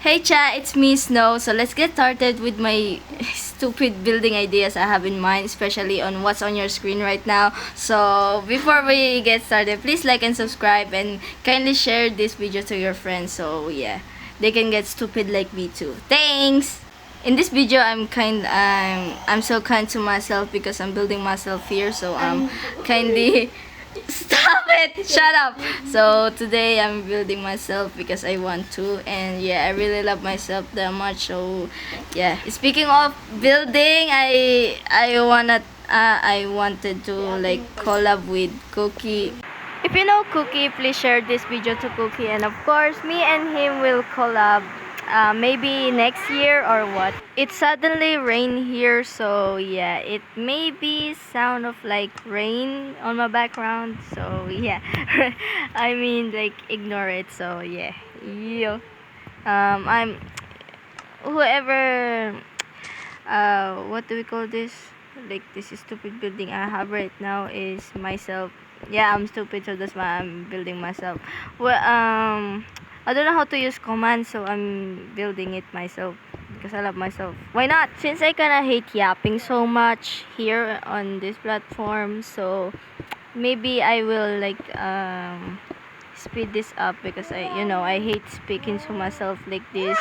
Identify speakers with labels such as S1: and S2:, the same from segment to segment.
S1: Hey cha, it's me Snow. So let's get started with my stupid building ideas I have in mind, especially on what's on your screen right now. So before we get started, please like and subscribe and kindly share this video to your friends so yeah, they can get stupid like me too. Thanks! In this video, I'm so kind to myself because I'm building myself here, so kindly stop it! Shut up! So today I'm building myself because I want to, and yeah, I really love myself that much. So yeah. Speaking of building, I wanted to like collab with Cookie. If you know Cookie, please share this video to Cookie, and of course, me and him will collab. Maybe next year or what. It suddenly rained here, so yeah, it may be sound of like rain on my background, so yeah. I mean, like, ignore it. So yeah, yo, I'm whoever. What do we call this? Like, this is stupid building I have right now is myself. Yeah, I'm stupid, so that's why I'm building myself. Well, I don't know how to use commands, so I'm building it myself because I love myself. Why not? Since I kinda hate yapping so much here on this platform, so maybe I will like speed this up because I hate speaking to myself like this.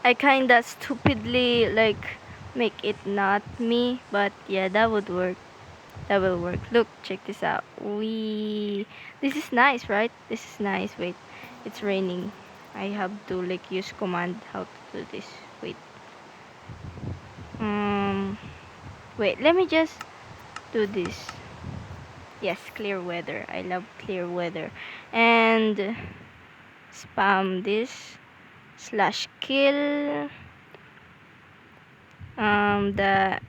S1: I kinda stupidly like make it not me, but yeah, that would work. That will work. Look, check this out. This is nice, right? This is nice. Wait, it's raining. I have to like use command how to do this. Wait. Um. Wait. Let me just do this. Yes, clear weather. I love clear weather. And spam this /kill the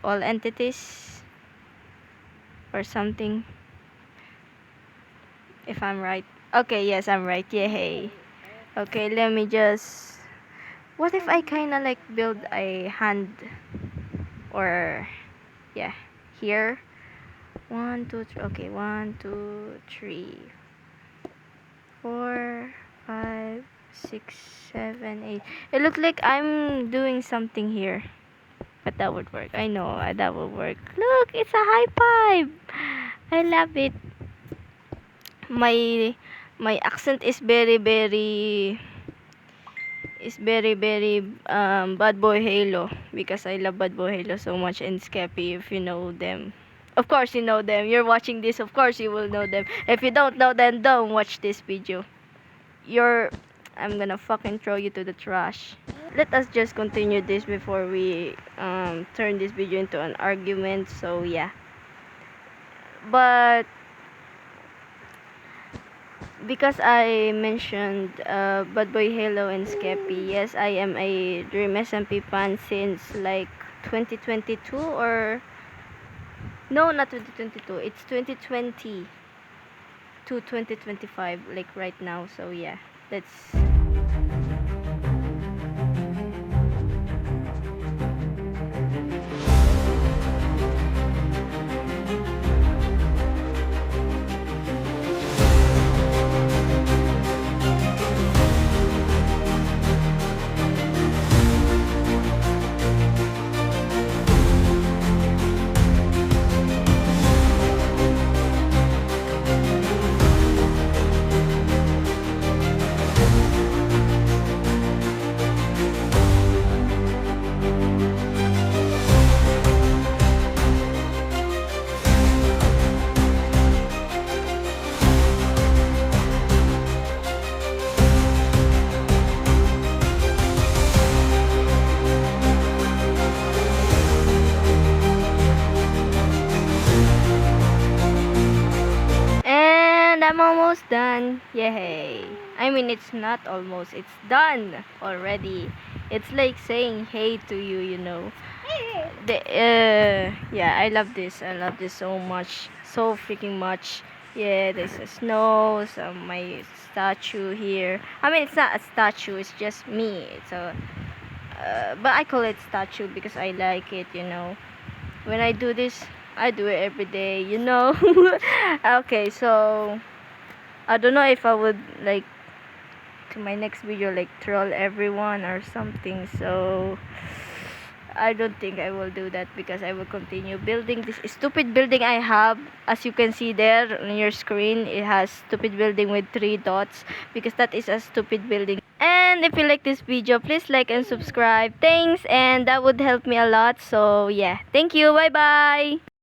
S1: all entities or something, if I'm right. Okay, yes, I'm right. Yay. Okay, let me just, what if I kinda like build a hand, or yeah, here, 1 2 3. Okay, 1 2 3 4 5 6 7 8. It looks like I'm doing something here, but that would work. I know that would work. Look, it's a high five. I love it. My accent is very Bad Boy Halo, because I love Bad Boy Halo so much, and Skeppy, if you know them. Of course you know them. You're watching this, of course you will know them. If you don't know, then don't watch this video. I'm gonna fucking throw you to the trash. Let us just continue this before we turn this video into an argument. So yeah. But because I mentioned Bad Boy Halo and Skeppy, yes, I am a Dream SMP fan since like 2022, or no, not 2022. It's 2020 to 2025, like right now. So yeah, let's. done. Yay. I mean, it's not almost. It's done already. It's like saying hey to you, you know. Yeah, I love this. I love this so much. So freaking much. Yeah, there's a snow, some my statue here. I mean, it's not a statue. It's just me. But I call it statue because I like it, you know. When I do this, I do it every day, you know. Okay, so I don't know if I would like to my next video like troll everyone or something. So I don't think I will do that because I will continue building this stupid building I have. As you can see there on your screen, it has stupid building with 3 dots because that is a stupid building. And if you like this video, please like and subscribe. Thanks, and that would help me a lot. So yeah, thank you. Bye bye.